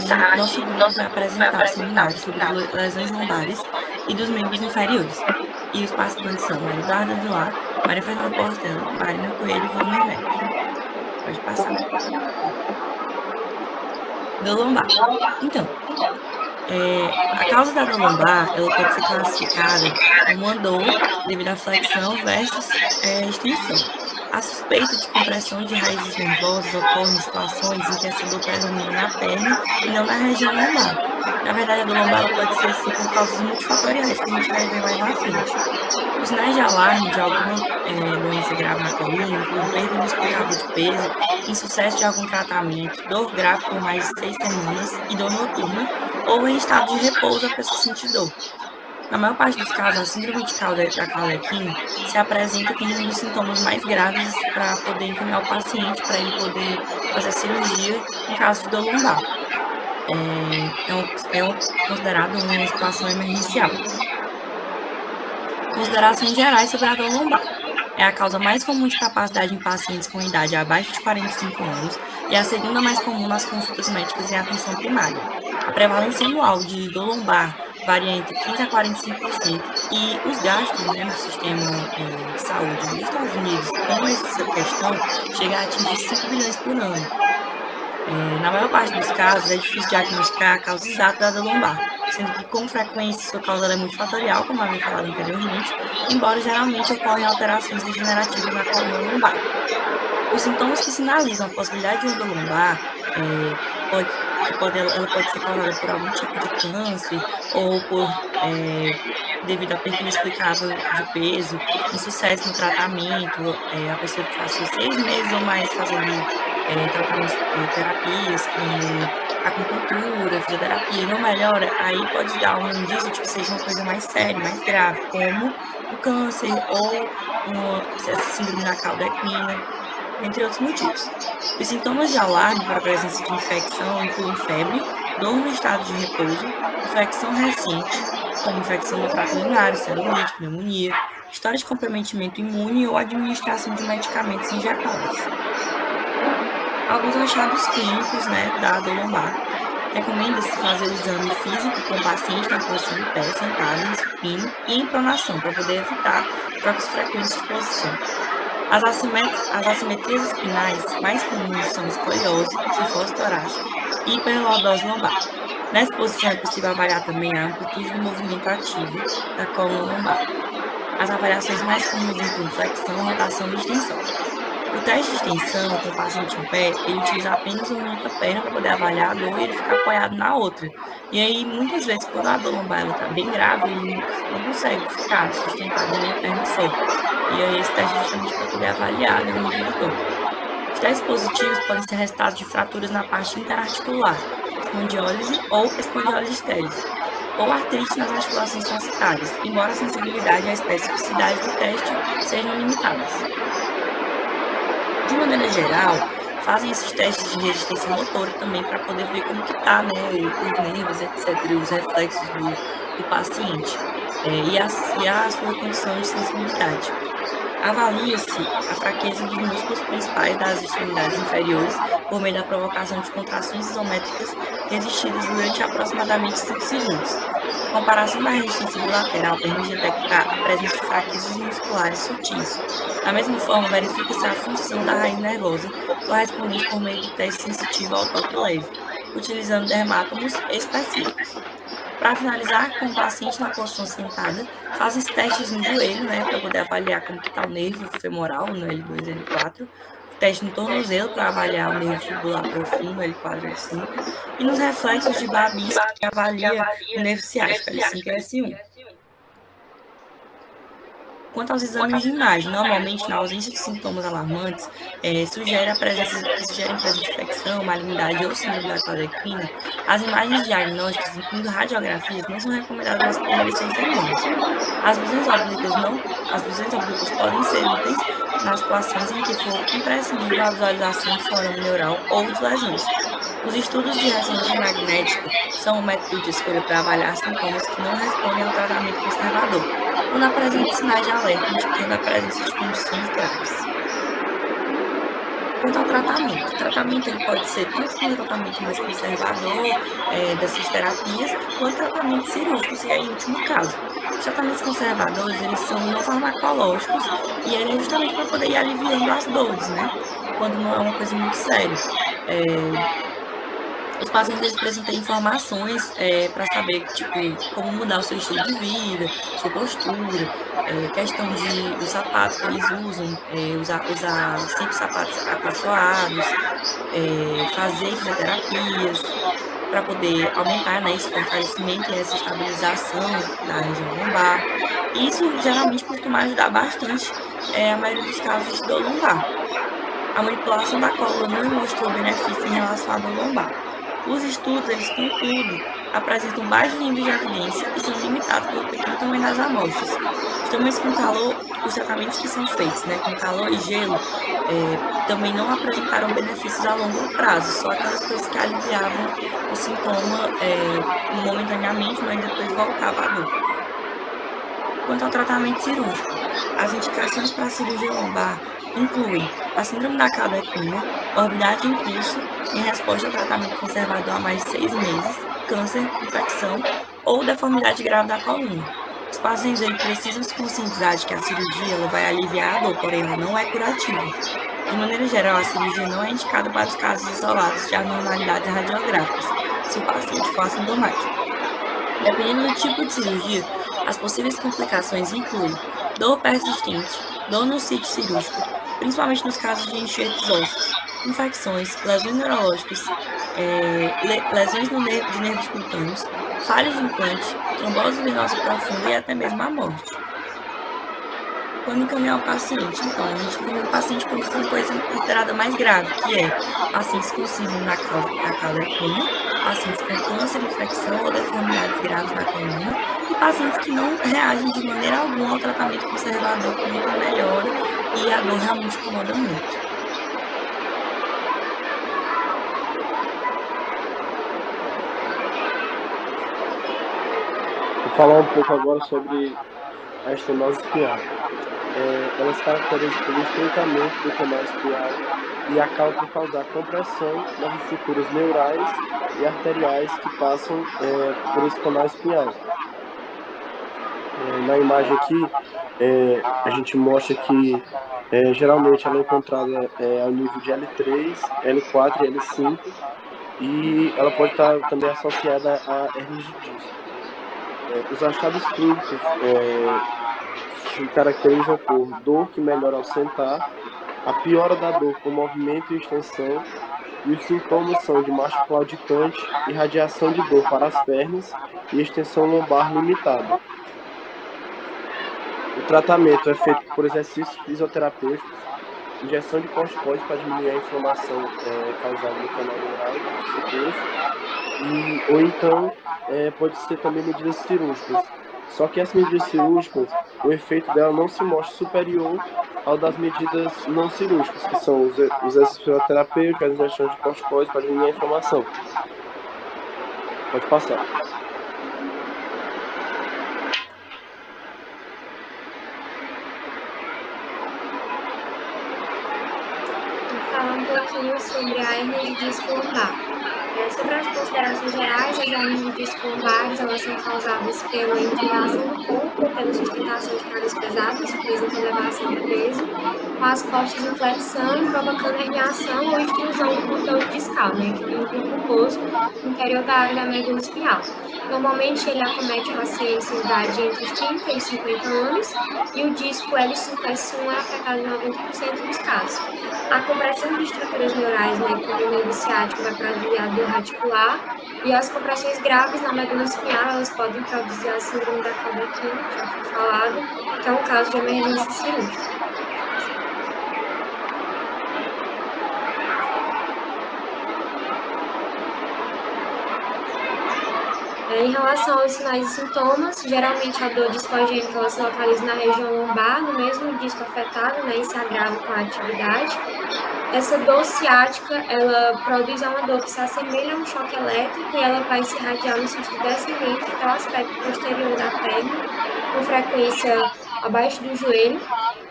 tarde, nosso grupo vai apresentar o seminário sobre lesões lombares e dos membros inferiores. E os participantes são Maria Eduarda Vilar, Maria Fernanda Portela, Marina Coelho e Volmer Neto. Pode passar. Dor lombar. Então, a causa da dor lombar, ela pode ser classificada como uma dor devido à flexão versus extensão. A suspeita de compressão de raízes nervosas ocorre em situações em que essa dor predomina na perna e não na região lombar. Na verdade, a dor lombar ela pode ser sim por causas multifatoriais, que a gente vai ver mais na frente. Os sinais de alarme de alguma doença grave na coluna incluem perda inexplicável de peso, insucesso de algum tratamento, dor grave por mais de 6 semanas e dor noturna, ou em estado de repouso a pessoa sentir dor. Na maior parte dos casos, a síndrome de Caldequina se apresenta como um dos sintomas mais graves para poder encaminhar o paciente para ele poder fazer cirurgia em caso de dor lombar. É considerado uma situação emergencial. Considerações gerais sobre a dor lombar. É a causa mais comum de capacidade em pacientes com idade abaixo de 45 anos e a segunda mais comum nas consultas médicas em atenção primária. A prevalência anual de dor lombar varia entre 15% a 45% e os gastos no sistema de saúde dos Estados Unidos com essa questão chega a atingir 5 bilhões por ano. Na maior parte dos casos, é difícil diagnosticar a causa exata da dor lombar, sendo que com frequência sua causa é multifatorial, como havia falado anteriormente, embora geralmente ocorrem alterações degenerativas na coluna lombar. Os sintomas que sinalizam a possibilidade de uma dor lombar ela pode ser causada por algum tipo de câncer ou devido à perda inexplicável de peso, insucesso no tratamento, a pessoa que passou 6 meses ou mais fazendo tratamentos, terapias como acupuntura, fisioterapia, não melhora, aí pode dar um indício de que seja uma coisa mais séria, mais grave, como o câncer ou essa síndrome da Caldequina, entre outros motivos. Os sintomas de alarme para a presença de infecção incluem febre, dor no estado de repouso, infecção recente, como infecção do trato urinário, celulite, pneumonia, história de comprometimento imune ou administração de medicamentos injetáveis. Alguns achados clínicos da dor lombar. Recomenda-se fazer o exame físico com o paciente na posição de pé, sentado, em supino e em pronação, para poder evitar trocas frequentes de posição. As assimetrias espinais mais comuns são escoliose, cifose torácica e hiperlordose lombar. Nessa posição é possível avaliar também a amplitude do movimento ativo da coluna lombar. As avaliações mais comuns incluem flexão, rotação e extensão. O teste de extensão com o paciente em pé, ele utiliza apenas uma única perna para poder avaliar a dor e ele fica apoiado na outra. E aí, muitas vezes, quando a dor lombar está bem grave, ele não consegue ficar sustentado em uma perna só. E aí, esse teste é justamente para poder avaliar o nível de dor. Os testes positivos podem ser resultados de fraturas na parte interarticular, espondiólise ou espondiólise estérise, ou artrite nas articulações faciais, embora a sensibilidade e a especificidade do teste sejam limitadas. De maneira geral, fazem esses testes de resistência motora também para poder ver como que está, os nervos, etc., os reflexos do paciente e a sua condição de sensibilidade. Avalia-se a fraqueza dos músculos principais das extremidades inferiores por meio da provocação de contrações isométricas resistidas durante aproximadamente 5 segundos. A comparação da resistência bilateral permite detectar a presença de fraquezas musculares sutis. Da mesma forma, verifica-se a função da raiz nervosa correspondente por meio de teste sensitivo ao toque leve, utilizando dermátomos específicos. Para finalizar, com o paciente na posição sentada, fazem os testes no joelho, para poder avaliar como está o nervo femoral, no L2 e L4, teste no tornozelo para avaliar o nervo fibular profundo, L4 e L5, e nos reflexos de Babinski, que avalia o nervo ciático, L5 e L1. Quanto aos exames de imagem, normalmente, na ausência de sintomas alarmantes, sugerem a presença de infecção, malignidade ou síndrome da Caldequina, as imagens diagnósticas, incluindo radiografias, não são recomendadas nas primeiras 6 semanas. As visões oblíquas podem ser úteis nas situações em que for imprescindível a visualização de forame neural ou de lesões. Os estudos de ressonância magnética são um método de escolha para avaliar sintomas que não respondem ao tratamento conservador, quando apresentam sinais de alerta indicando a presença de condições graves. Quanto ao tratamento, o tratamento ele pode ser tanto um tratamento mais conservador dessas terapias, quanto tratamento cirúrgico, se é em último caso. Os tratamentos conservadores, eles são não farmacológicos e ele é justamente para poder ir aliviando as dores, né? Quando não é uma coisa muito séria. Os pacientes eles precisam ter informações para saber tipo, como mudar o seu estilo de vida, sua postura, questão dos sapatos que eles usam, usar sempre sapatos acolchoados, fazer fisioterapias para poder aumentar né, esse fortalecimento e essa estabilização da região lombar. Isso geralmente costuma ajudar bastante a maioria dos casos de dor lombar. A manipulação da coluna não mostrou benefício em relação à dor lombar. Os estudos, eles, contudo, apresentam baixos níveis de evidência e são limitados pelo pequeno tamanho das amostras. Justamente com calor, os tratamentos que são feitos com calor e gelo também não apresentaram benefícios a longo prazo, só aquelas coisas que aliviavam o sintoma momentaneamente, mas depois voltava a dor. Quanto ao tratamento cirúrgico, as indicações para a cirurgia lombar incluem a síndrome da cauda equina, orbidade em curso, em resposta ao tratamento conservador há mais de 6 meses, câncer, infecção ou deformidade grave da coluna. Os pacientes precisam se conscientizar de que a cirurgia ela vai aliviar a dor, porém ela não é curativa. De maneira geral, a cirurgia não é indicada para os casos isolados de anormalidades radiográficas, se o paciente for assintomático. Dependendo do tipo de cirurgia, as possíveis complicações incluem dor persistente, dor no sítio cirúrgico, principalmente nos casos de enxertos ósseos, infecções, lesões neurológicas, lesões de nervos cutâneos, falhas de implante, trombose venosa profunda e até mesmo a morte. Quando encaminhar o paciente, então, a gente encaminha o paciente quando for uma coisa considerada mais grave, que é pacientes com síndrome da cauda equina, pacientes com câncer, infecção ou deformidades graves da coluna, e pacientes que não reagem de maneira alguma ao tratamento conservador, que nunca melhora e a dor realmente incomoda muito. Vou falar um pouco agora sobre a estenose espinhal. Ela se caracteriza pelo estreitamento do canal espinhal e acaba por causar compressão nas estruturas neurais e arteriais que passam por esse canal espinhal. Na imagem aqui, a gente mostra que geralmente ela é encontrada ao nível de L3, L4 e L5, e ela pode estar também associada a hernias de disco. Os achados clínicos se caracterizam por dor que melhora ao sentar, a piora da dor com movimento e extensão, e os sintomas são de marcha claudicante, irradiação de dor para as pernas e extensão lombar limitada. O tratamento é feito por exercícios fisioterapêuticos, injeção de corticoides para diminuir a inflamação causada no canal neural das estruturas, ou então pode ser também medidas cirúrgicas. Só que essas medidas cirúrgicas, o efeito dela não se mostra superior ao das medidas não cirúrgicas, que são os exercícios fisioterapêuticos, as injeções de corticoides para diminuir a inflamação. Pode passar. Vou falar um pouquinho sobre a hernia de disco lombar. Sobre as considerações gerais, as hernias de disco lombares elas são causadas pela inclinação do corpo, pela sustentação de cargas pesadas, por exemplo, elevação de peso, com as costas em flexão, provocando herniação ou extrusão do contorno discal, que é o núcleo pulposo interior da área da medula espinhal. Normalmente, ele acomete pacientes em idade entre os 30 e 50 anos e o disco L5-S1 é afetado em 90% dos casos. A compressão de estruturas neurais, como o nervo ciático, vai produzir a dor radicular, e as compressões graves na medula espinhal, elas podem produzir a síndrome da cauda equina, que já foi falado, que é um caso de emergência cirúrgica. Em relação aos sinais e sintomas, geralmente a dor discogênica ela se localiza na região lombar, no mesmo disco afetado, e se agrava com a atividade. Essa dor ciática, ela produz uma dor que se assemelha a um choque elétrico e ela vai se irradiar no sentido descendente até o aspecto posterior da perna, com frequência abaixo do joelho.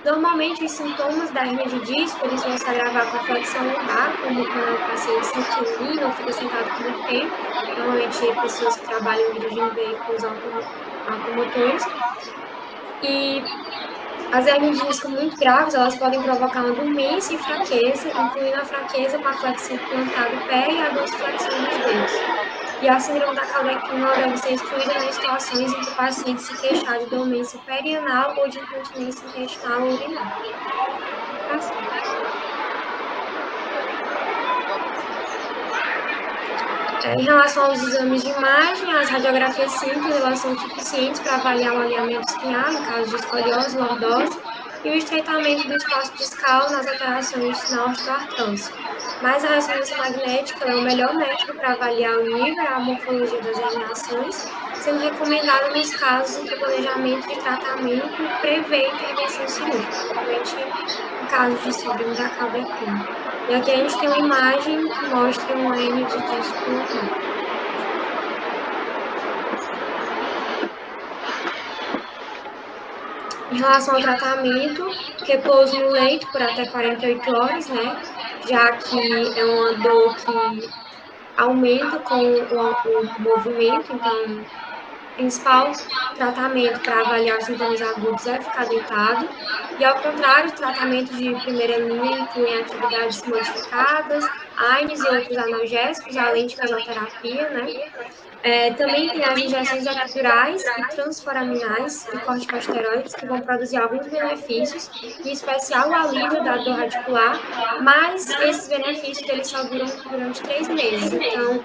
Normalmente, os sintomas da hernia de disco, eles vão se agravar com a flexão lombar, como quando o paciente se inclina ou fica sentado por muito tempo. Normalmente, pessoas que trabalham dirigindo veículos automotores. E as hernias de disco muito graves, elas podem provocar uma dormência e fraqueza, incluindo a fraqueza com a flexão plantar do pé e a dorsiflexão dos dedos. E a síndrome da cauda equina deve ser excluída nas situações em que o paciente se queixar de dormência perianal ou de incontinência intestinal ou urinária. Em relação aos exames de imagem, as radiografias simples elas são suficientes para avaliar o alinhamento espinhal em caso de escoliose, lordose e o estreitamento do espaço discal nas alterações na osteoartrose. Mas a ressonância magnética é o melhor método para avaliar o nível e a morfologia das herniações, sendo recomendada nos casos em que o planejamento de tratamento prevê intervenção cirúrgica, principalmente em casos de síndrome da cauda equina. E aqui a gente tem uma imagem que mostra uma hernia de disco lumbar. Em relação ao tratamento, repouso no leito por até 48 horas, né? Já que é uma dor que aumenta com o movimento, então o principal tratamento para avaliar os sintomas agudos é ficar deitado. E, ao contrário, o tratamento de primeira linha inclui atividades modificadas, AINES e outros analgésicos, além de fisioterapia, né? Também tem as injeções epidurais e transforaminais e corticosteroides, que vão produzir alguns benefícios, em especial o alívio da dor radicular, mas esses benefícios eles só duram durante 3 meses. Então,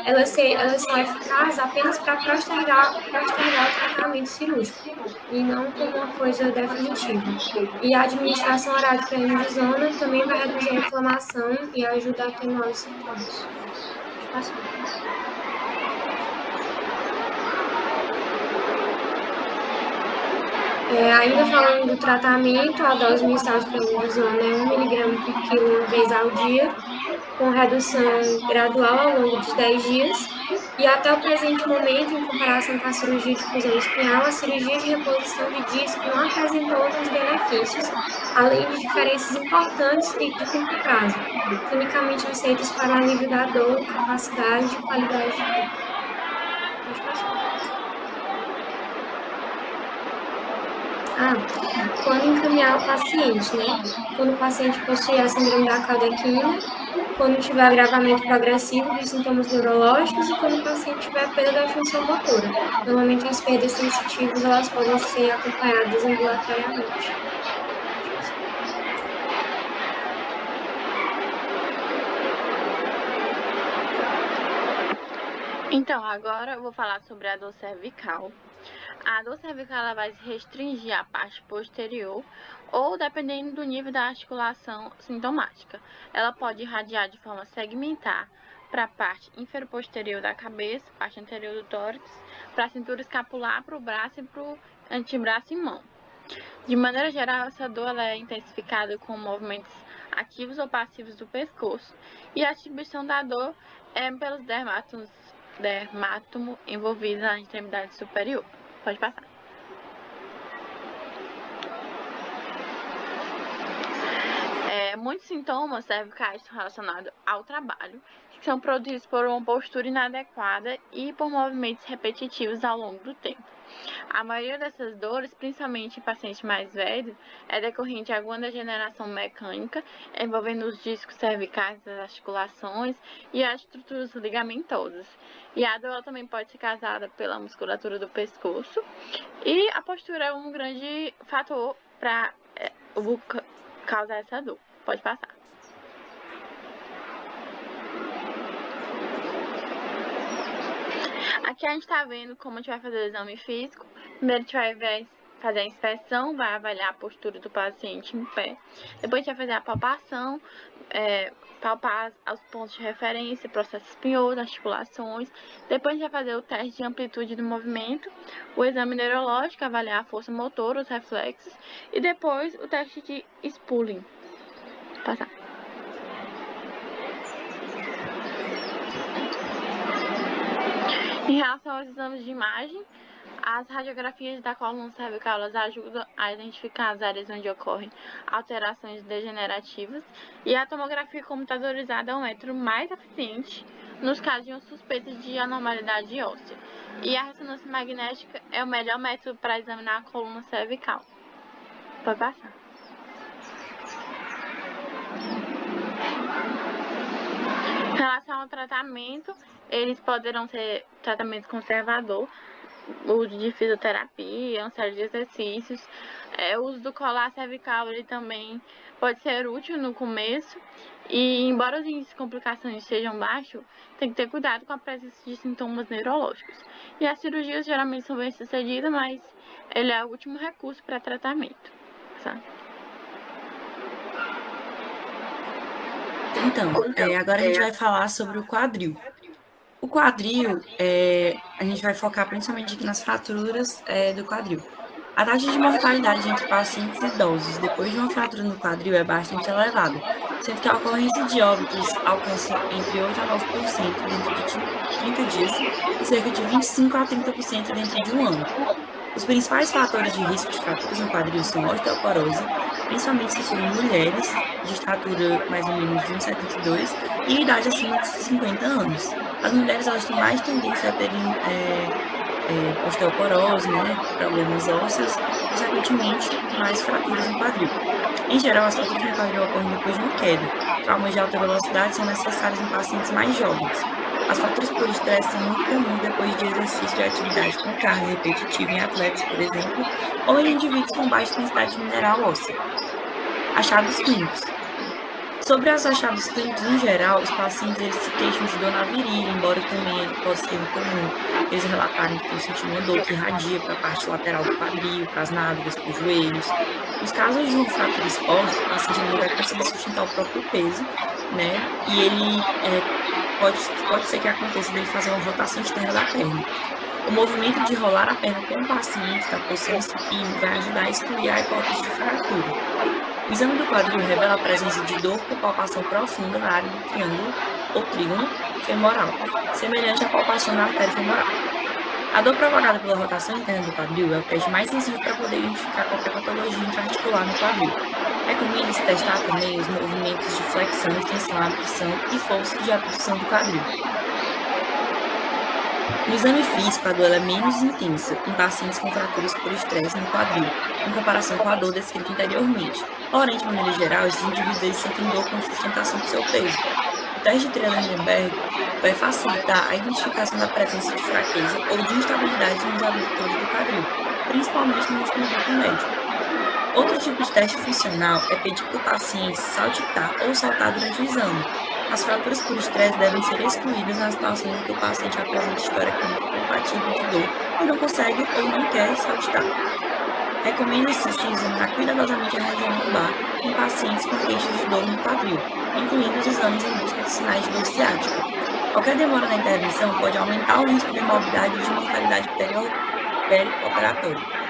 elas são eficazes apenas para postergar o tratamento cirúrgico, e não como uma coisa definitiva. E a administração oral de prednisona também vai reduzir a inflamação e ajuda a atenuar os sintomas. Ainda falando do tratamento, a dose mensal de prednisona é 1 mg por quilo uma vez ao dia, com redução gradual ao longo dos 10 dias. E até o presente momento, em comparação com a cirurgia de fusão espinhal, a cirurgia de reposição de disco não apresentou outros benefícios, além de diferenças importantes e de curto prazo, clinicamente aceitas para o alívio da dor, capacidade e qualidade de vida. Quando encaminhar o paciente, né? Quando o paciente possuir a síndrome da cauda equina, quando tiver agravamento progressivo dos sintomas neurológicos e quando o paciente tiver perda da função motora. Normalmente as perdas sensitivas elas podem ser acompanhadas ambulatoriamente. Então, agora eu vou falar sobre a dor cervical. A dor cervical ela vai restringir a parte posterior ou, dependendo do nível da articulação sintomática, ela pode irradiar de forma segmentar para a parte inferior-posterior da cabeça, parte anterior do tórax, para a cintura escapular, para o braço e para o antebraço e mão. De maneira geral, essa dor ela é intensificada com movimentos ativos ou passivos do pescoço, e a distribuição da dor é pelos dermátomo envolvidos na extremidade superior. Pode passar. Muitos sintomas cervicais estão relacionados ao trabalho, que são produzidos por uma postura inadequada e por movimentos repetitivos ao longo do tempo. A maioria dessas dores, principalmente em pacientes mais velhos, é decorrente de alguma degeneração mecânica, envolvendo os discos cervicais das articulações e as estruturas ligamentosas. E a dor também pode ser causada pela musculatura do pescoço. E a postura é um grande fator para causar essa dor. Pode passar. Aqui a gente está vendo como a gente vai fazer o exame físico. Primeiro a gente vai fazer a inspeção, vai avaliar a postura do paciente em pé. Depois a gente vai fazer a palpação, palpar os pontos de referência, processo espinhoso, articulações. Depois a gente vai fazer o teste de amplitude do movimento, o exame neurológico, avaliar a força motora, os reflexos. E depois o teste de Spulling. Passar. Em relação aos exames de imagem, As radiografias da coluna cervical elas ajudam a identificar as áreas onde ocorrem alterações degenerativas e a tomografia computadorizada é um método mais eficiente nos casos de uma suspeita de anormalidade óssea. E a ressonância magnética é o melhor método para examinar a coluna cervical. Pode passar. Em relação ao tratamento, eles poderão ser tratamento conservador, uso de fisioterapia, uma série de exercícios. O uso do colar cervical ele também pode ser útil no começo e, embora os índices de complicações sejam baixos, tem que ter cuidado com a presença de sintomas neurológicos. E as cirurgias geralmente são bem sucedidas, mas ele é o último recurso para tratamento, sabe? Então, agora a gente vai falar sobre o quadril. O quadril, a gente vai focar principalmente aqui nas fraturas do quadril. A taxa de mortalidade entre pacientes idosos depois de uma fratura no quadril é bastante elevada, sendo que a ocorrência de óbitos alcança entre 8 a 9% dentro de 30 dias e cerca de 25 a 30% dentro de um ano. Os principais fatores de risco de fraturas no quadril são a osteoporose, principalmente se forem mulheres de estatura mais ou menos de 1,72 e idade acima de 50 anos. As mulheres elas têm mais tendência a terem osteoporose, né, problemas ósseos, consequentemente mais fraturas no quadril. Em geral, as fraturas no quadril ocorrem depois de uma queda. Traumas de alta velocidade são necessários em pacientes mais jovens. As fraturas por estresse são muito comuns depois de exercício de atividade com carga repetitiva em atletas, por exemplo, ou em indivíduos com baixa densidade mineral óssea. Achados clínicos. Sobre os achados clínicos, em geral, os pacientes eles se queixam de dor na virilha, embora também ele possa ser incomum eles relatarem que estão sentindo uma dor que irradia para a parte lateral do quadril, para as nádegas, para os joelhos. Nos casos de uma fratura exposta, o paciente não vai conseguir sustentar o próprio peso, né? E ele pode ser que aconteça dele fazer uma rotação externa da perna. O movimento de rolar a perna com o paciente da posição supina vai ajudar a excluir a hipótese de fratura. O exame do quadril revela a presença de dor com palpação profunda na área do triângulo ou trígono femoral, semelhante à palpação na artéria femoral. A dor provocada pela rotação interna do quadril é o teste mais sensível para poder identificar qualquer patologia intraarticular no quadril. Recomenda-se testar também os movimentos de flexão, extensão, abdução e força de abdução do quadril. No exame físico, a dor é menos intensa em pacientes com fraturas por estresse no quadril, em comparação com a dor descrita anteriormente. Porém, de maneira geral, esses indivíduos sentem dor com sustentação do seu peso. O teste de Trendelenburg vai facilitar a identificação da presença de fraqueza ou de instabilidade nos abdutores do quadril, principalmente no músculo adulto médio. Outro tipo de teste funcional é pedir para o paciente saltitar ou saltar durante o exame. As fraturas por estresse devem ser excluídas nas situações em que o paciente apresenta história clínica compatível de dor e não consegue ou não quer saltitar. Recomenda-se se examinar cuidadosamente a região lombar em pacientes com queixas de dor no quadril, incluindo os exames em busca de sinais de dor ciática. Qualquer demora na intervenção pode aumentar o risco de imobilidade e de mortalidade perioperatória.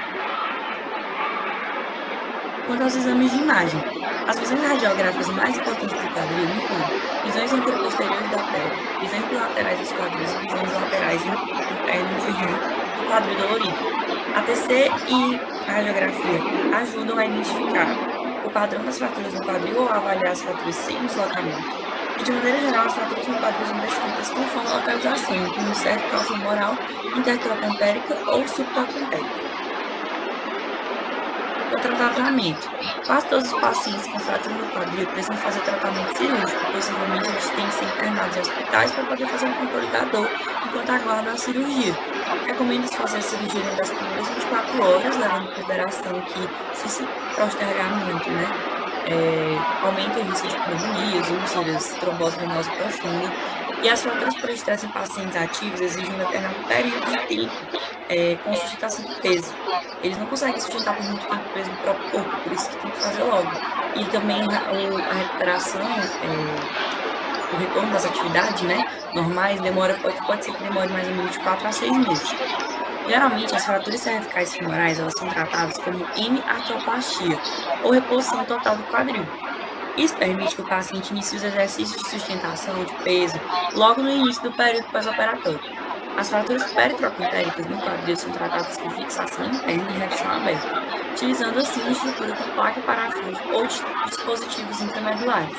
Quanto aos exames de imagem, as visões radiográficas mais importantes do quadril incluem visões anteroposteriores da pele, visões bilaterais dos quadris e visões laterais internas de rim do quadril dolorido. A TC e a radiografia ajudam a identificar o padrão das fraturas no quadril ou a avaliar as fraturas sem deslocamento. E, de maneira geral, as fraturas no quadril são descritas conforme a localização, incluindo cervical femoral, intertrocantérica ou subtrocantérica. Outro tratamento. Quase todos os pacientes com fratura no quadril precisam fazer tratamento cirúrgico, possivelmente eles têm que ser internados em hospitais para poder fazer um controle da dor enquanto aguardam a cirurgia. Recomenda-se fazer a cirurgia dentro das primeiras 24 horas, levando em consideração que se postergar muito, aumenta o risco de pneumonias, úlceras, trombose venosa profunda. E as fraturas por estresse em pacientes ativos exigem um determinado período de tempo com sustentação do peso. Eles não conseguem sustentar por muito tempo o peso do próprio corpo, por isso que tem que fazer logo. E também a recuperação, o retorno das atividades normais, pode ser que demore mais ou menos de 4 a 6 meses. Geralmente, as fraturas cervicais femorais elas são tratadas como hemiartroplastia, ou reposição total do quadril. Isso permite que o paciente inicie os exercícios de sustentação de peso logo no início do período pós-operatório. As fraturas peritroquintéricas no quadril são tratadas com fixação interna e redução aberta, utilizando assim uma estrutura com placa e parafuso ou dispositivos intermedulares.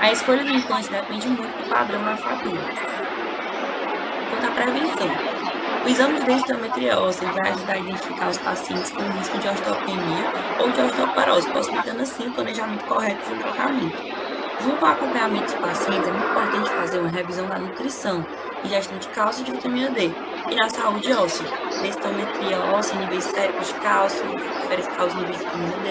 A escolha do implante depende muito do padrão da fratura. Quanto à prevenção, o exame de densitometria óssea vai ajudar a identificar os pacientes com risco de osteopenia ou de osteoporose, possibilitando assim o planejamento correto do tratamento. Junto ao acompanhamento dos pacientes, é muito importante fazer uma revisão da nutrição, ingestão de cálcio e de vitamina D, e na saúde óssea, densitometria óssea, níveis séricos de cálcio, verificar os níveis de vitamina D.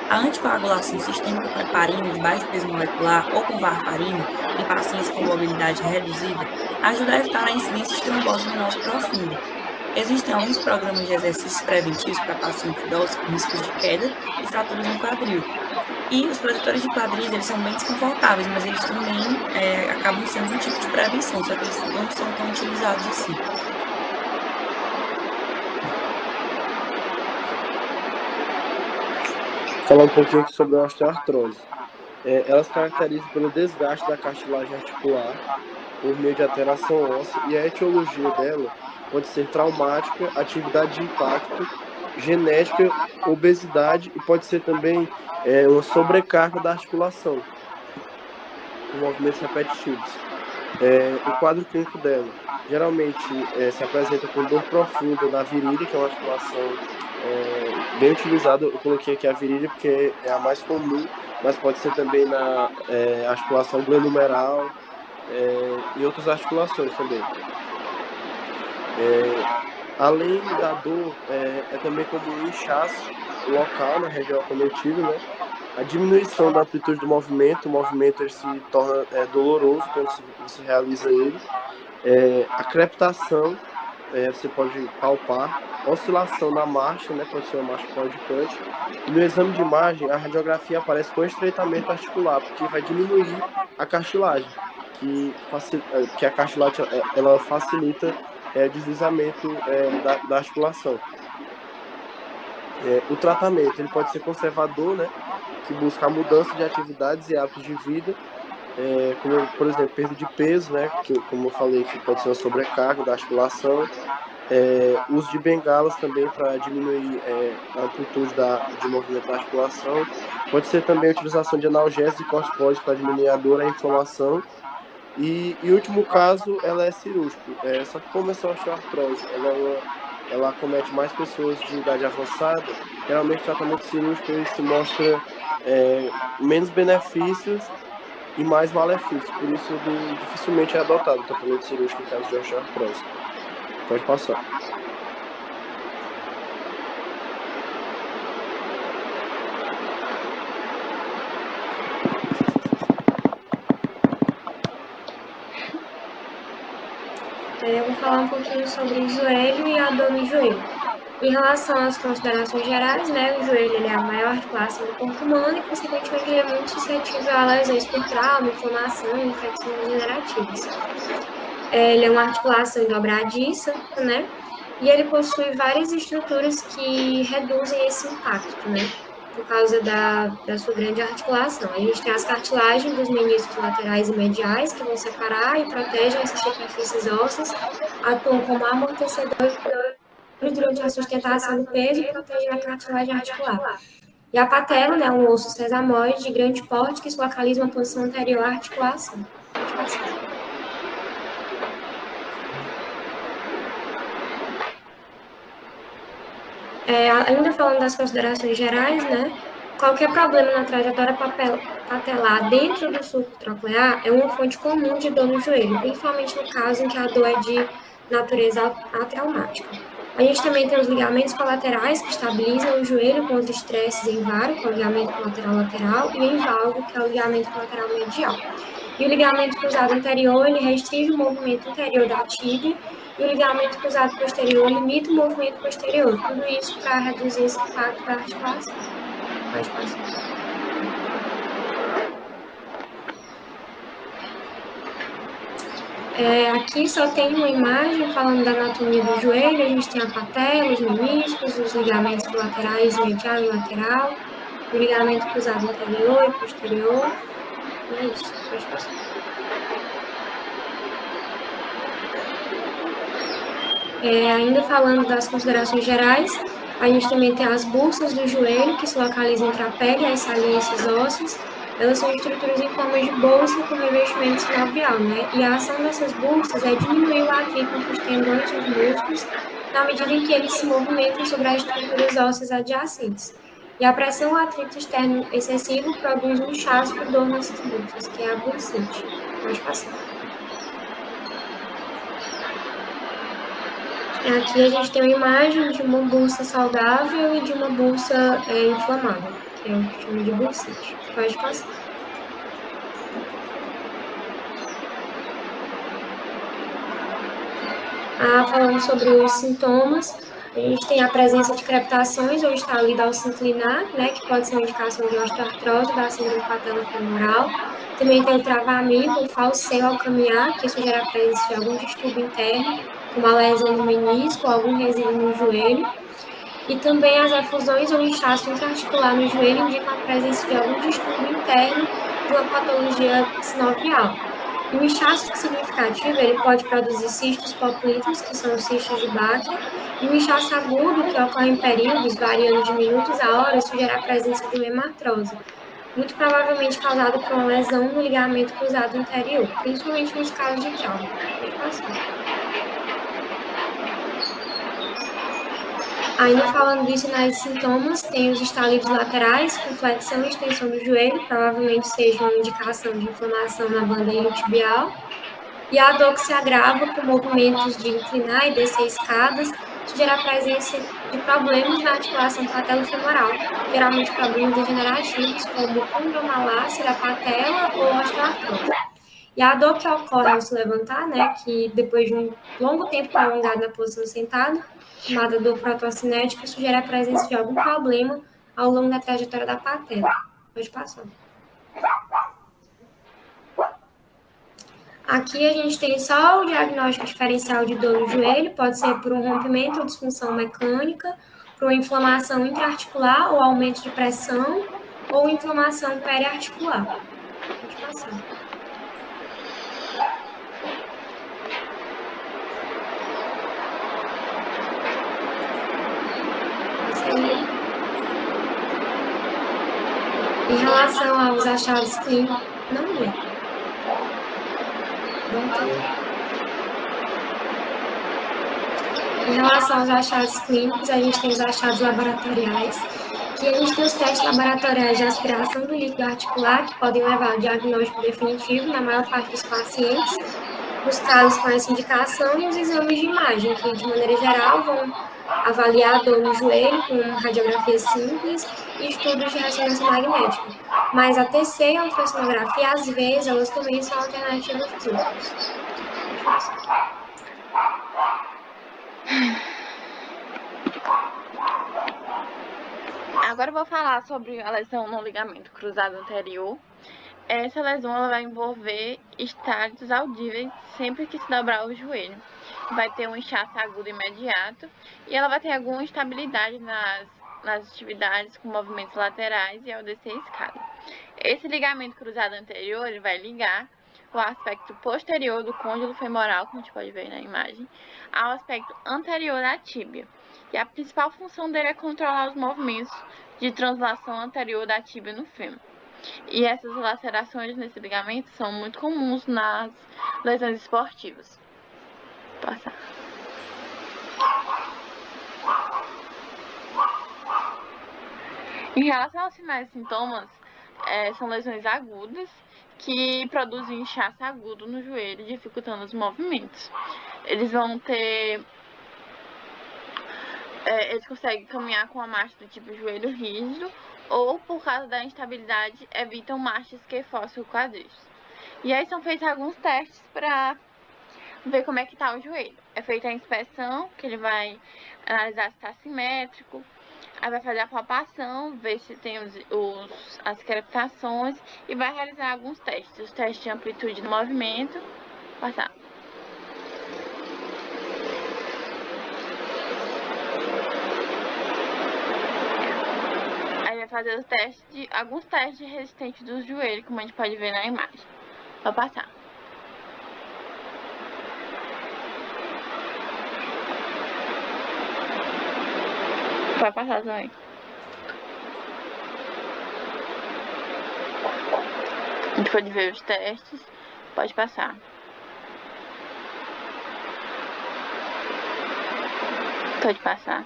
A anticoagulação sistêmica com heparina de baixo peso molecular ou com varfarina em pacientes com mobilidade reduzida ajuda a evitar a incidência de trombose venosa profunda. Existem alguns programas de exercícios preventivos para pacientes idosos com riscos de queda e fraturas no quadril. E os protetores de quadris, eles são bem desconfortáveis, mas eles também acabam sendo um tipo de prevenção, só que eles não são tão utilizados assim. Falar um pouquinho aqui sobre a osteoartrose. Ela se caracteriza pelo desgaste da cartilagem articular por meio de alteração óssea, e a etiologia dela pode ser traumática, atividade de impacto, genética, obesidade, e pode ser também uma sobrecarga da articulação, com movimentos repetitivos. O quadro clínico dela geralmente se apresenta com dor profunda na virilha, que é uma articulação bem utilizada. Eu coloquei aqui a virilha porque é a mais comum, mas pode ser também na articulação glenumeral e outras articulações também. Além da dor, é também comum inchaço local na região acometida, né? A diminuição da amplitude do movimento, o movimento ele se torna doloroso quando você realiza ele. A crepitação, você pode palpar, oscilação na marcha, né? Pode ser uma marcha claudicante. E no exame de imagem, a radiografia aparece com estreitamento articular, porque vai diminuir a cartilagem, que a cartilagem ela facilita o deslizamento da articulação. O tratamento ele pode ser conservador, né, que busca a mudança de atividades e hábitos de vida, como, por exemplo, perda de peso, né, que, como eu falei, que pode ser uma sobrecarga da articulação, uso de bengalas também para diminuir a amplitude de movimento da articulação, pode ser também a utilização de analgésicos e corticoides para diminuir a dor e a inflamação. E em último caso, ela é cirúrgico. Só que como essa osteoartrose, ela acomete mais pessoas de idade avançada, geralmente o tratamento cirúrgico ele se mostra menos benefícios e mais malefícios. Por isso, dificilmente é adotado o tratamento cirúrgico em caso de osteoartrose. Pode passar. Eu vou falar um pouquinho sobre o joelho e a dor no joelho. Em relação às considerações gerais, né, o joelho ele é a maior articulação do corpo humano e, consequentemente, ele é muito suscetível a lesões por trauma, inflamação e infecções degenerativas. Ele é uma articulação dobradiça, né, e ele possui várias estruturas que reduzem esse impacto, né, por causa da sua grande articulação. A gente tem as cartilagens dos meniscos laterais e mediais, que vão separar e protegem essas superfícies ósseas, atuam como amortecedores durante a sustentação do peso e protegem a cartilagem articular. E a patela, né, um osso sesamoide de grande porte que se localiza na posição anterior à articulação. Ainda falando das considerações gerais, né, qualquer problema na trajetória patelar dentro do sulco troclear é uma fonte comum de dor no joelho, principalmente no caso em que a dor é de natureza atraumática. A gente também tem os ligamentos colaterais, que estabilizam o joelho contra estresses em varo, que é o ligamento colateral lateral, e em valgo, que é o ligamento colateral medial. E o ligamento cruzado anterior, ele restringe o movimento anterior da tíbia, e o ligamento cruzado posterior limita o movimento posterior. Tudo isso para reduzir esse impacto da articulação. Pode passar. Aqui só tem uma imagem falando da anatomia do joelho. A gente tem a patela, os meniscos, os ligamentos colaterais, medial e lateral, o ligamento cruzado anterior e posterior. E é isso, pode passar. Ainda falando das considerações gerais, a gente também tem as bursas do joelho, que se localizam entre a pele e as saliências ósseas. Elas são estruturas em forma de bolsa com revestimento sinovial, né? E a ação dessas bursas é diminuir o atrito entre os tendões e os músculos, na medida em que eles se movimentam sobre as estruturas ósseas adjacentes. E a pressão ou atrito externo excessivo produz um inchaço e dor nessas bursas, que é a bursite. Pode passar. Aqui a gente tem uma imagem de uma bursa saudável e de uma bursa inflamada, que é o que chama de bursite. Pode passar. Falando sobre os sintomas, a gente tem a presença de crepitações ou estalido ao se inclinar, né, que pode ser uma indicação de osteoartrose da síndrome patelo-femoral. Também tem o travamento ou falseio ao caminhar, que sugere a presença de algum distúrbio interno, como a lesão no menisco ou algum resíduo no joelho. E também as efusões ou inchaço intraarticular no joelho indicam a presença de algum distúrbio interno de uma patologia sinovial. E o inchaço significativo, ele pode produzir cistos poplíteos, que são os cistos de Bacchia, e o inchaço agudo, que ocorre em períodos variando de minutos a horas, sugere a presença de uma hemartrose, muito provavelmente causada por uma lesão no ligamento cruzado anterior, principalmente nos casos de trauma. Pode passar. Ainda falando dos sinais e sintomas, tem os estalidos laterais, com flexão e extensão do joelho, provavelmente seja uma indicação de inflamação na banda iliotibial, e a dor que se agrava com movimentos de inclinar e descer escadas, sugere a presença de problemas na articulação patelo-femoral, geralmente problemas degenerativos, como condromalácia da patela ou osteoartrose. E a dor que ocorre ao se levantar, né, que depois de um longo tempo prolongado na posição sentada, chamada dor protocinética, sugere a presença de algum problema ao longo da trajetória da patela. Pode passar. Aqui a gente tem só o diagnóstico diferencial de dor no joelho, pode ser por um rompimento ou disfunção mecânica, por uma inflamação intraarticular ou aumento de pressão, ou inflamação periarticular. Pode passar. Em relação aos achados clínicos, não vê. Em relação aos achados clínicos, a gente tem os achados laboratoriais, que a gente tem os testes laboratoriais de aspiração do líquido articular, que podem levar ao diagnóstico definitivo na maior parte dos pacientes, nos casos com essa indicação, e os exames de imagem, que de maneira geral vão avaliar a dor no joelho com radiografia simples e estudos de ressonância magnética. Mas a TC e a ultrassonografia, às vezes, elas também são alternativas clínicas. Agora eu vou falar sobre a lesão no ligamento cruzado anterior. Essa lesão ela vai envolver estálidos audíveis sempre que se dobrar o joelho. Vai ter um inchaço agudo imediato e ela vai ter alguma instabilidade nas atividades com movimentos laterais e ao descer a escada. Esse ligamento cruzado anterior ele vai ligar o aspecto posterior do côndilo femoral, como a gente pode ver na imagem, ao aspecto anterior da tíbia. E a principal função dele é controlar os movimentos de translação anterior da tíbia no fêmur. E essas lacerações nesse ligamento são muito comuns nas lesões esportivas. Passar. Em relação aos sinais e sintomas, são lesões agudas que produzem inchaço agudo no joelho, dificultando os movimentos. Eles vão ter... eles conseguem caminhar com a marcha do tipo joelho rígido, ou, por causa da instabilidade, evitam marchas que forçam o quadríceps. E aí são feitos alguns testes para ver como é que está o joelho. É feita a inspeção, que ele vai analisar se está simétrico, aí vai fazer a palpação, ver se tem as crepitações e vai realizar alguns testes. Os testes de amplitude do movimento. Passar. Aí vai fazer os testes alguns testes de resistência do joelho, como a gente pode ver na imagem. Vou passar. Vai passar também. A gente pode ver os testes. Pode passar. Pode passar.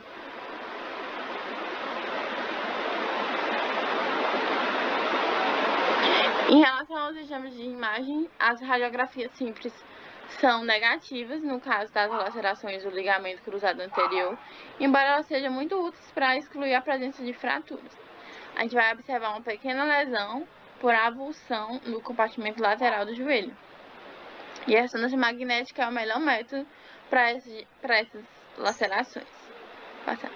Em relação aos exames de imagem, as radiografias simples são negativas no caso das lacerações do ligamento cruzado anterior, embora elas sejam muito úteis para excluir a presença de fraturas. A gente vai observar uma pequena lesão por avulsão no compartimento lateral do joelho. E a ressonância magnética é o melhor método para essas lacerações. Passar.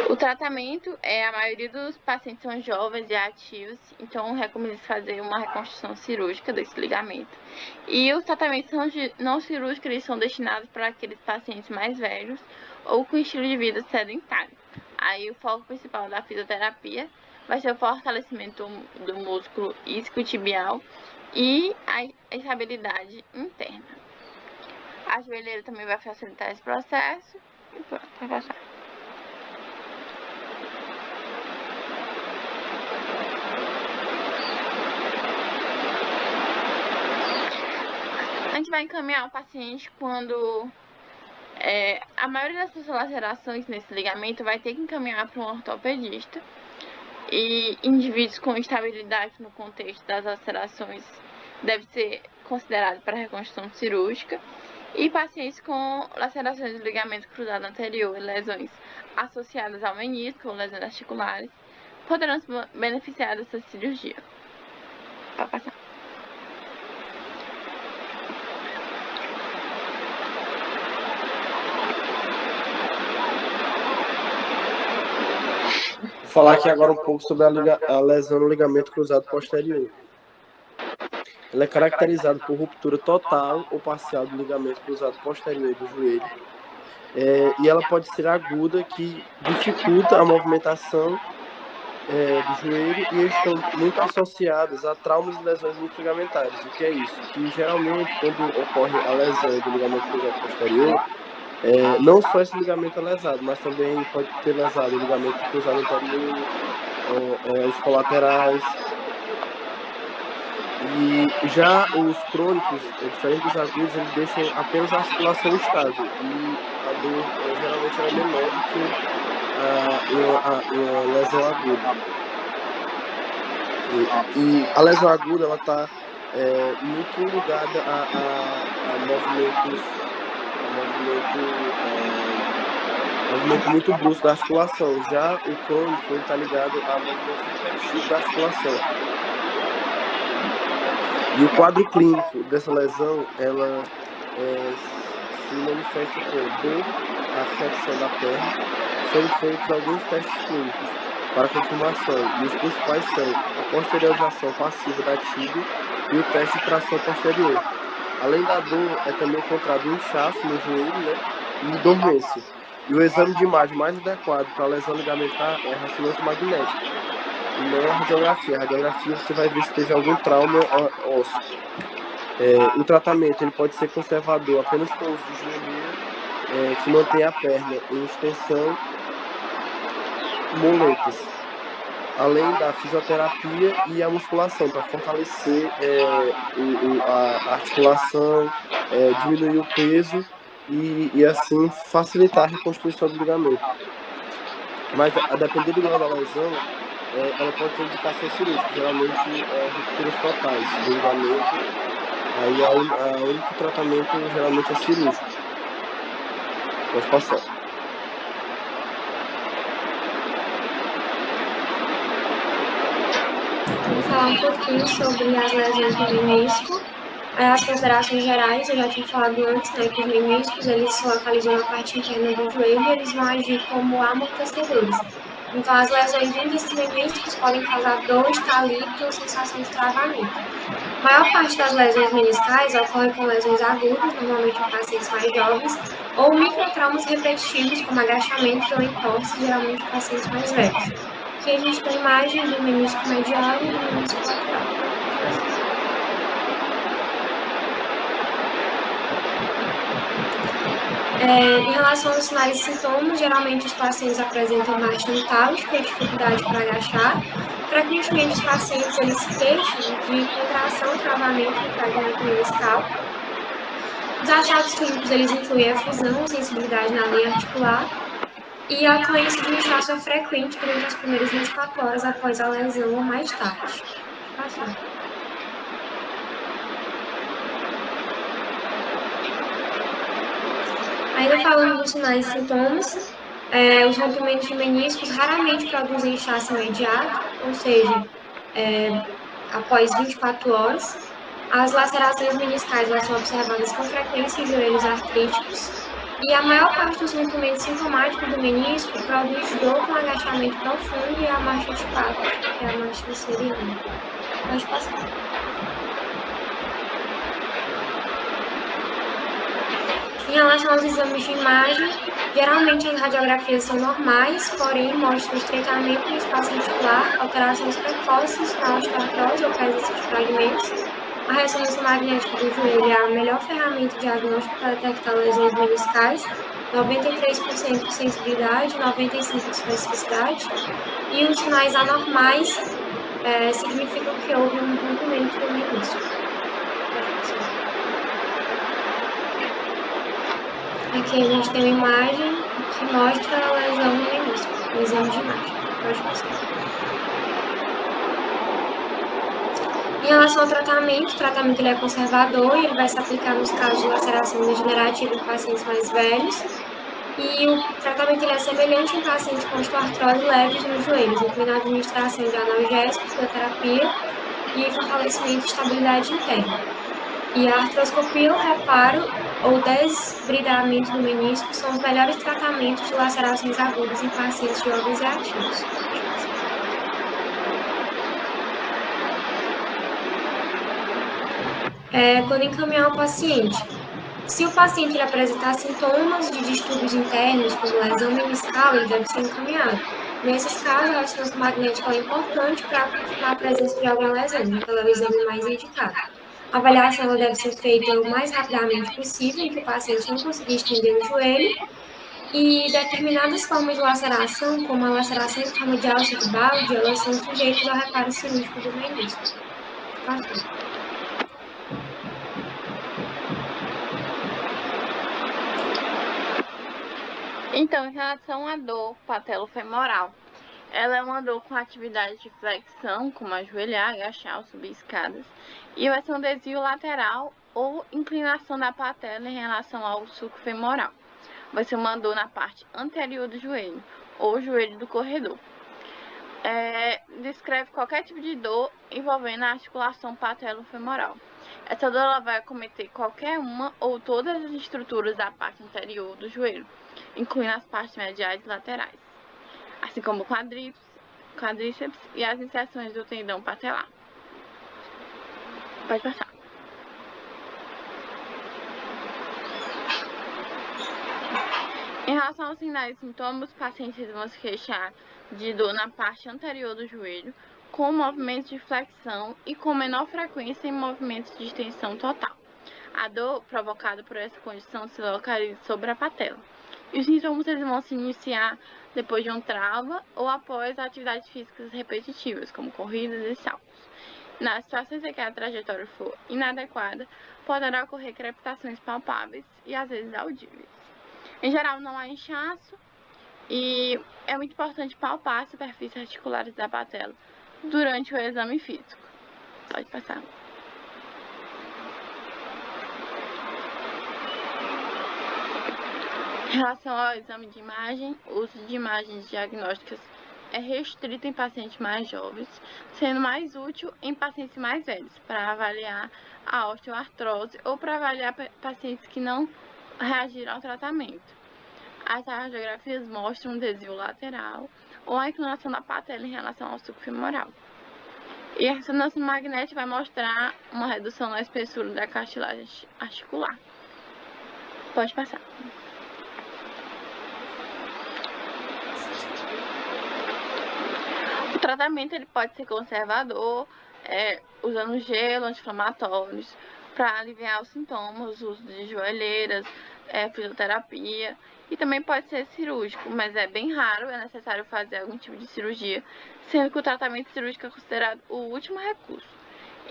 O tratamento a maioria dos pacientes são jovens e ativos, então recomendo fazer uma reconstrução cirúrgica desse ligamento. E os tratamentos não cirúrgicos eles são destinados para aqueles pacientes mais velhos ou com estilo de vida sedentário. Aí o foco principal da fisioterapia vai ser o fortalecimento do músculo isquiotibial e a estabilidade interna. A joelheira também vai facilitar esse processo e pronto, vai passar. A gente vai encaminhar o paciente quando a maioria dessas lacerações nesse ligamento vai ter que encaminhar para um ortopedista. E indivíduos com instabilidade no contexto das lacerações devem ser considerados para reconstrução cirúrgica. E pacientes com lacerações do ligamento cruzado anterior e lesões associadas ao menisco ou lesões articulares poderão se beneficiar dessa cirurgia. Pode passar. Vou falar aqui agora um pouco sobre a lesão no ligamento cruzado posterior. Ela é caracterizada por ruptura total ou parcial do ligamento cruzado posterior do joelho. E ela pode ser aguda, que dificulta a movimentação do joelho, e estão muito associadas a traumas e lesões multiligamentares. O que é isso? Que geralmente, quando ocorre a lesão do ligamento cruzado posterior, não só esse ligamento é lesado, mas também pode ter lesado o ligamento cruzado anterior, os colaterais. E já os crônicos, diferente dos agudos, eles deixam apenas a articulação estável, e a dor geralmente é menor do que uma lesão aguda. E a lesão aguda ela está muito ligada a movimento muito brusco da articulação. Já o crônico está ligado a movimentos repetitivos da articulação. E o quadro clínico dessa lesão, ela se manifesta com dor, a flexão da perna. São feitos alguns testes clínicos para confirmação, e os principais são a posteriorização passiva da tíbia e o teste de tração posterior. Além da dor, é também encontrado um inchaço no joelho, né, e dormência. E o exame de imagem mais adequado para a lesão ligamentar é a ressonância magnética, e não a radiografia. A radiografia você vai ver se teve algum trauma ósseo. O tratamento ele pode ser conservador apenas com o uso de joelheira, que mantém a perna em extensão, moletas, além da fisioterapia e a musculação para fortalecer a articulação, diminuir o peso e assim facilitar a reconstrução do ligamento. Mas a depender do grau da lesão, ela pode ter indicação cirúrgica, geralmente rupturas totais do ligamento. Aí o único tratamento geralmente é cirúrgico. Pode passar. Vamos falar um pouquinho sobre as lesões do menisco. As considerações gerais, eu já tinha falado antes, né, que os meniscos eles se localizam na parte interna do joelho e eles vão agir como amortecedores. Então, as lesões desses meniscos podem causar dor, estalite ou sensação de travamento. A maior parte das lesões meniscais ocorre com lesões agudas, normalmente em pacientes mais jovens, ou microtraumas repetitivos, como agachamentos ou entorses, geralmente em pacientes mais velhos. Aqui a gente tem a imagem do menisco medial e do menisco lateral. Em relação aos sinais e sintomas, geralmente os pacientes apresentam marcha antálgica e dificuldade para agachar. Frequentemente os pacientes eles se queixam de contração, travamento no fragmento meniscal. Os achados clínicos eles incluem efusão, sensibilidade na linha articular, e a ocorrência de inchaço é frequente durante as primeiras 24 horas após a lesão ou mais tarde. Ainda falando dos sinais e sintomas, os rompimentos de meniscos raramente produzem inchaço imediato, ou seja, após 24 horas. As lacerações meniscais são observadas com frequência em joelhos artríticos, e a maior parte dos rompimentos sintomáticos do menisco produz dor com agachamento profundo e a marcha de 4, que é a marcha seriana. Pode passar. Em relação aos exames de imagem, geralmente as radiografias são normais, porém mostram estreitamento no espaço articular, alterações precoces na osteoartrose ou presença de fragmentos. A ressonância magnética do joelho é a melhor ferramenta diagnóstica para detectar lesões meniscais, 93% de sensibilidade, 95% de especificidade, e os sinais anormais significam que houve um rompimento do menisco. Aqui a gente tem uma imagem que mostra a lesão no menisco, o exame de imagem. Pode passar. Em relação ao tratamento, o tratamento ele é conservador e ele vai se aplicar nos casos de laceração degenerativa em pacientes mais velhos. E o tratamento ele é semelhante em pacientes com osteoartrose leves nos joelhos, incluindo a administração de analgésicos, fisioterapia e fortalecimento e estabilidade interna. E a artroscopia, o reparo ou desbridamento do menisco são os melhores tratamentos de lacerações agudas em pacientes jovens e ativos. Quando encaminhar o paciente. Se o paciente ele apresentar sintomas de distúrbios internos, como lesão meniscal, ele deve ser encaminhado. Nesses casos, a ressonância magnética é importante para confirmar a presença de alguma lesão, então ela é o exame mais indicado. A avaliação ela deve ser feita o mais rapidamente possível, em que o paciente não conseguir estender o joelho, e determinadas formas de laceração, como a laceração em forma de alça de balde, elas são sujeitas ao reparo cirúrgico do menisco. Então, em relação à dor patelofemoral, ela é uma dor com atividade de flexão, como ajoelhar, agachar ou subir escadas, e vai ser um desvio lateral ou inclinação da patela em relação ao sulco femoral. Vai ser uma dor na parte anterior do joelho, ou joelho do corredor. Descreve qualquer tipo de dor envolvendo a articulação patelofemoral. Essa dor ela vai acometer qualquer uma ou todas as estruturas da parte anterior do joelho, incluindo as partes mediais e laterais, assim como o quadríceps e as inserções do tendão patelar. Pode passar. Em relação aos sinais e sintomas, os pacientes vão se queixar de dor na parte anterior do joelho, com movimentos de flexão e com menor frequência em movimentos de extensão total. A dor provocada por essa condição se localiza sobre a patela. E os sintomas eles vão se iniciar depois de um trauma ou após atividades físicas repetitivas, como corridas e saltos. Nas situações em que a trajetória for inadequada, poderá ocorrer crepitações palpáveis e às vezes audíveis. Em geral, não há inchaço e é muito importante palpar as superfícies articulares da patela durante o exame físico. Pode passar. Em relação ao exame de imagem, o uso de imagens diagnósticas é restrito em pacientes mais jovens, sendo mais útil em pacientes mais velhos, para avaliar a osteoartrose ou para avaliar pacientes que não reagiram ao tratamento. As radiografias mostram um desvio lateral ou a inclinação da patela em relação ao sulco femoral. E a ressonância magnética vai mostrar uma redução na espessura da cartilagem articular. Pode passar. O tratamento ele pode ser conservador, usando gelo, anti-inflamatórios, para aliviar os sintomas, o uso de joelheiras, fisioterapia e também pode ser cirúrgico, mas é bem raro, é necessário fazer algum tipo de cirurgia, sendo que o tratamento cirúrgico é considerado o último recurso.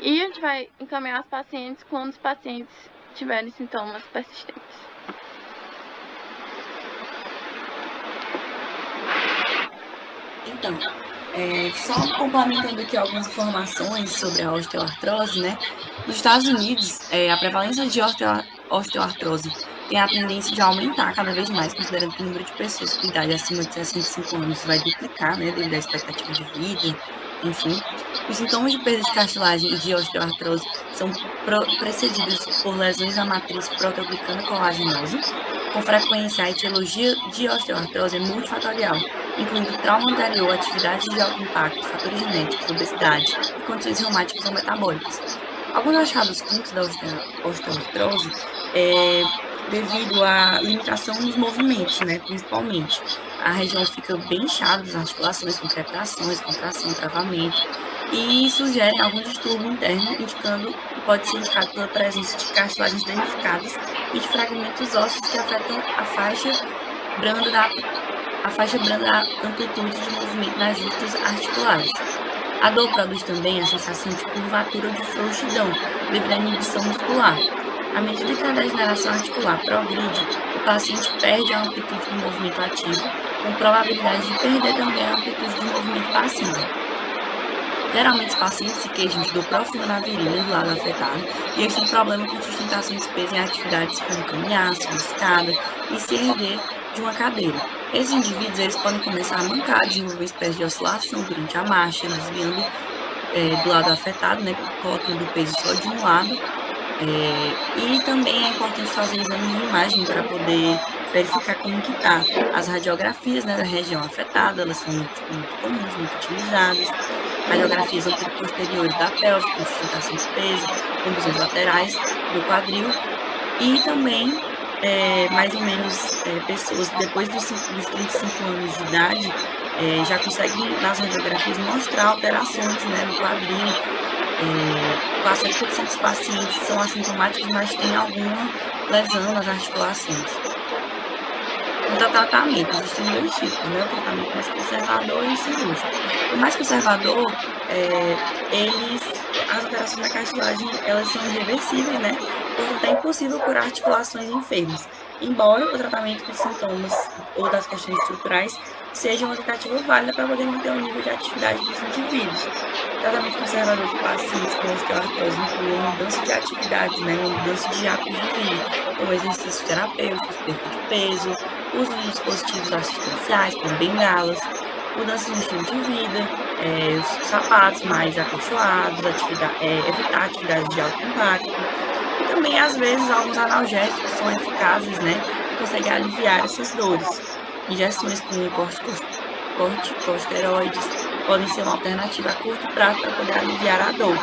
E a gente vai encaminhar os pacientes quando os pacientes tiverem sintomas persistentes. Então, só complementando aqui algumas informações sobre a osteoartrose, né? Nos Estados Unidos, a prevalência de osteoartrose tem a tendência de aumentar cada vez mais, considerando que o número de pessoas com idade acima de 65 anos vai duplicar, né, devido à expectativa de vida, enfim. Os sintomas de perda de cartilagem e de osteoartrose são precedidos por lesões na matriz protoglicana colaginosa. Com frequência, a etiologia de osteoartrose é multifatorial, incluindo trauma anterior, atividade de alto impacto, fatores genéticos, obesidade e condições reumáticas ou metabólicas. Alguns achados clínicos da osteoartrose devido à limitação nos movimentos, né, principalmente. A região fica bem inchada das articulações, com crepitações, contração, travamento, e sugere algum distúrbio interno, indicando que pode ser indicado pela presença de cartilagens danificadas e de fragmentos ósseos que afetam a faixa branda da amplitude de movimento nas juntas articulares. A dor produz também a sensação de curvatura ou de frouxidão, devido à inibição muscular. À medida que a degeneração articular progride, o paciente perde a amplitude do movimento ativo, com probabilidade de perder também a amplitude do movimento passivo. Geralmente, os pacientes se queixam de dor profunda na virilha do lado afetado e eles têm problema com sustentação de peso em atividades como caminhar, subir escada e se erguer de uma cadeira. Esses indivíduos eles podem começar a mancar, desenvolver uma espécie de oscilação durante a marcha, desviando do lado afetado, né, colocando o peso só de um lado. E também é importante fazer exames de imagem para poder verificar como que está. As radiografias, né, da região afetada, elas são muito comuns, muito utilizadas. Radiografias anterior-posteriores da pelve, com sustentação de peso, conduções laterais do quadril. E também, mais ou menos, pessoas depois dos 35 anos de idade já conseguem, nas radiografias, mostrar alterações, né, no quadril. Quase 100% dos pacientes são assintomáticos, mas têm alguma lesão nas articulações. Quanto ao tratamento, existem dois tipos, né? O tratamento mais conservador e o cirúrgico. O mais conservador, as alterações na cartilagem, elas são irreversíveis, né? Portanto, é impossível curar articulações enfermas, embora o tratamento dos sintomas ou das questões estruturais seja uma tentativa válida para poder manter o nível de atividade dos indivíduos. O tratamento conservador de pacientes com osteoartrose inclui uma mudança de atividades, né, uma mudança de hábitos de vida, como exercícios terapêuticos, perda de peso, uso de dispositivos assistenciais, como bengalas, mudança no estilo de vida, os sapatos mais acolchoados, evitar atividades de alto impacto. E também, às vezes, alguns analgésicos são eficazes, né, e conseguem aliviar essas dores. Injeções com corticosteroides podem ser uma alternativa a curto prazo para poder aliviar a dor.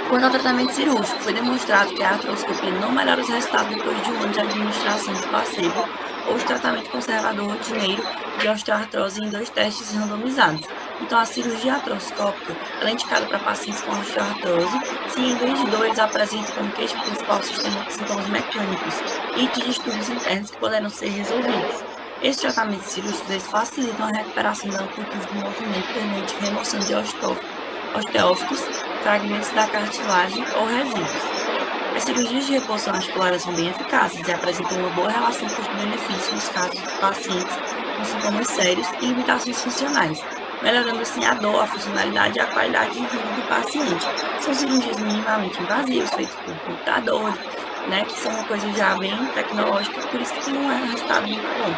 Quanto ao tratamento cirúrgico, foi demonstrado que a artroscopia não melhora os resultados depois de um ano de administração de placebo ou de tratamento conservador rotineiro de osteoartrose em 2 testes randomizados. Então, a cirurgia artroscópica é indicada para pacientes com osteoartrose se em vez de dor eles apresentam como queixa principal sistema de sintomas mecânicos e de distúrbios internos que poderão ser resolvidos. Esses tratamentos cirúrgicos facilitam a recuperação da amplitude do movimento por meio de remoção de osteófitos, fragmentos da cartilagem ou resíduos. As cirurgias de reposição articular são bem eficazes e apresentam uma boa relação custo-benefício nos casos de pacientes com sintomas sérios e limitações funcionais, melhorando assim a dor, a funcionalidade e a qualidade de vida do paciente. São cirurgias minimamente invasivas, feitas por computadores, né, que são uma coisa já bem tecnológica, por isso que tem um resultado muito bom.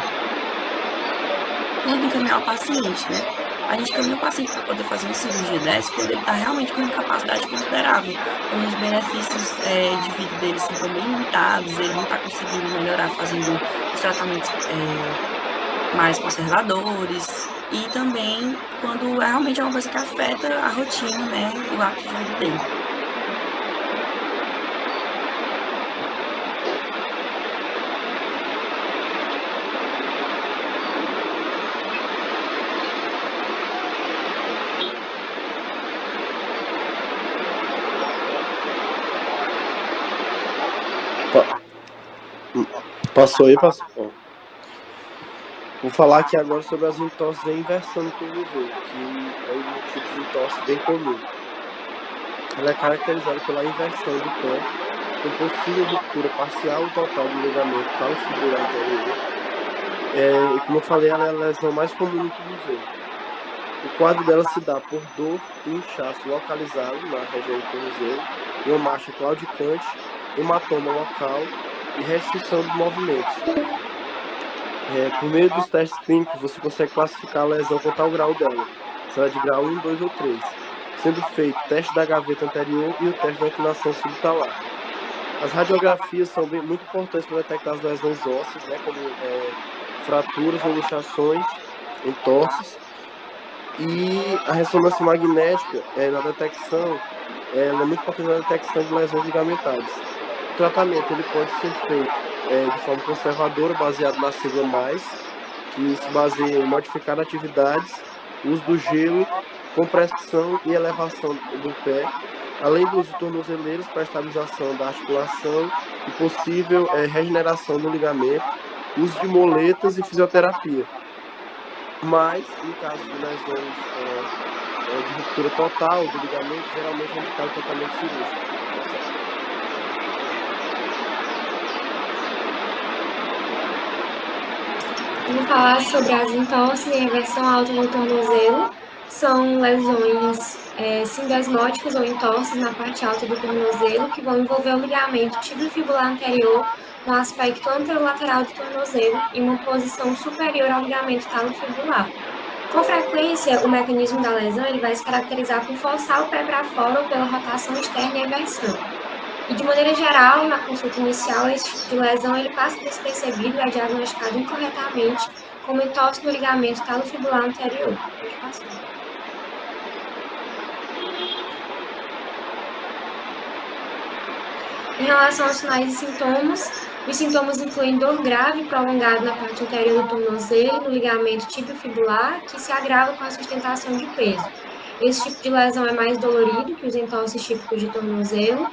Quando encaminhar o paciente, né? A gente encaminha o paciente para poder fazer uma cirurgia dessa quando ele está realmente com uma capacidade considerável, quando os benefícios de vida dele são bem limitados, ele não está conseguindo melhorar fazendo os tratamentos mais conservadores, e também quando realmente é uma coisa que afeta a rotina, né, o hábito de vida dele. Passou aí, passou. Ó. Vou falar aqui agora sobre as entorses em inversão do tornozelo, que é um tipo de entorse bem comum. Ela é caracterizada pela inversão do pé, com possível ruptura parcial ou total do ligamento talofibular anterior. E como eu falei, ela é a lesão mais comum no tornozelo. O quadro dela se dá por dor e inchaço localizado na região do tornozelo, uma marcha claudicante, hematoma local e restrição dos movimentos. Por meio dos testes clínicos, você consegue classificar a lesão com tal grau dela, se ela é de grau 1, 2 ou 3, sendo feito o teste da gaveta anterior e o teste da inclinação subtalar. As radiografias são muito importantes para detectar as lesões ósseas, né, como fraturas ou luxações, entorses, e a ressonância magnética na detecção, ela é muito importante na detecção de lesões ligamentares. O tratamento ele pode ser feito de forma conservadora, baseado na sigla mais, que se baseia em modificar atividades, uso do gelo, compressão e elevação do pé, além do uso de tornozeleiros para estabilização da articulação e possível regeneração do ligamento, uso de moletas e fisioterapia. Mas, em caso de lesões de ruptura total do ligamento, geralmente é indicado o tratamento cirúrgico. Vamos falar sobre as entorses em inversão alta no tornozelo. São lesões sindesmóticas ou entorses na parte alta do tornozelo que vão envolver o ligamento tibiofibular anterior no aspecto anterolateral do tornozelo em uma posição superior ao ligamento talofibular. Com frequência, o mecanismo da lesão ele vai se caracterizar por forçar o pé para fora ou pela rotação externa e inversão. E, de maneira geral, na consulta inicial, esse tipo de lesão ele passa despercebido e é diagnosticado incorretamente como entorse no ligamento talofibular anterior. Pode passar. Em relação aos sinais e sintomas, os sintomas incluem dor grave e prolongada na parte anterior do tornozelo e no ligamento tibiofibular, que se agrava com a sustentação de peso. Esse tipo de lesão é mais dolorido que os entorses típicos de tornozelo.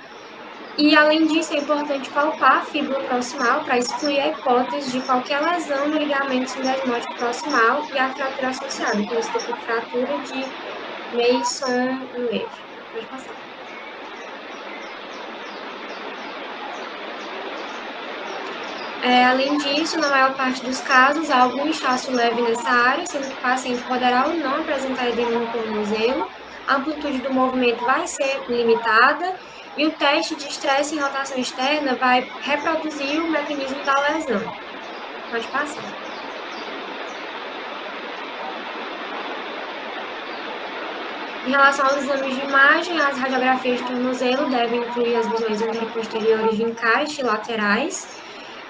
E, além disso, é importante palpar a fíbula proximal para excluir a hipótese de qualquer lesão no ligamento sindesmótico proximal e a fratura associada, conhecida por fratura de Mason-Wave. Pode passar. Além disso, na maior parte dos casos, há algum inchaço leve nessa área, sendo que o paciente poderá ou não apresentar edema no tornozelo, a amplitude do movimento vai ser limitada e o teste de estresse em rotação externa vai reproduzir o mecanismo da lesão. Pode passar. Em relação aos exames de imagem, as radiografias de tornozelo devem incluir as visões anteroposteriores de encaixe laterais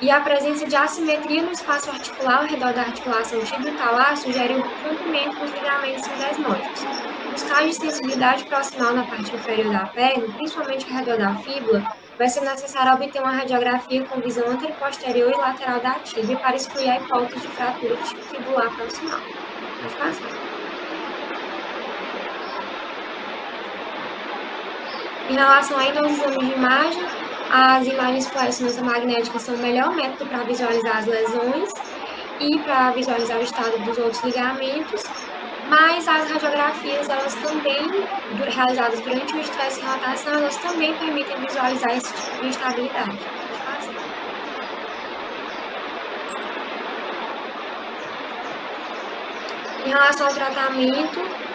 e a presença de assimetria no espaço articular ao redor da articulação tibio-talar sugere o rompimento dos ligamentos sindesmóticos. Nos casos de sensibilidade proximal na parte inferior da perna, principalmente ao redor da fíbula, vai ser necessário obter uma radiografia com visão anteroposterior e lateral da tíbia para excluir a hipótese de fratura fibular proximal. Pode passar. Em relação ainda aos exames de imagem, as imagens por ressonância magnética são o melhor método para visualizar as lesões e para visualizar o estado dos outros ligamentos, mas as radiografias, elas também, realizadas durante o estresse em rotação, elas também permitem visualizar esse tipo de instabilidade. Em relação ao tratamento,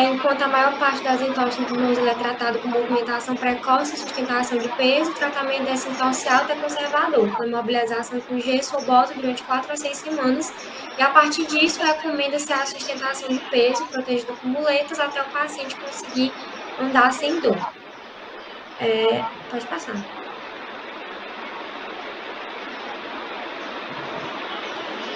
enquanto a maior parte das entorses no tornozelo é tratado com movimentação precoce e sustentação de peso, o tratamento dessa entorse alta é conservador, com imobilização com gesso ou bota durante 4 a 6 semanas, e a partir disso recomenda-se a sustentação de peso, protegida com muletas, até o paciente conseguir andar sem dor. Pode passar.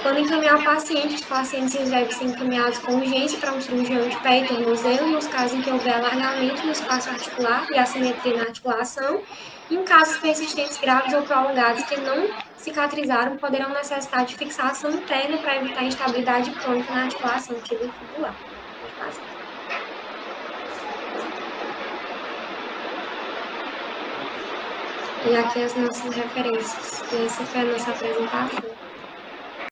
Quando encaminhar o paciente, os pacientes devem ser encaminhados com urgência para um cirurgião de pé e tornozelo, nos casos em que houver alargamento no espaço articular e assimetria na articulação. E em casos persistentes graves ou prolongados que não cicatrizaram, poderão necessitar de fixação interna para evitar instabilidade crônica na articulação tibiofibular. Pode passar. E aqui as nossas referências. E essa foi a nossa apresentação.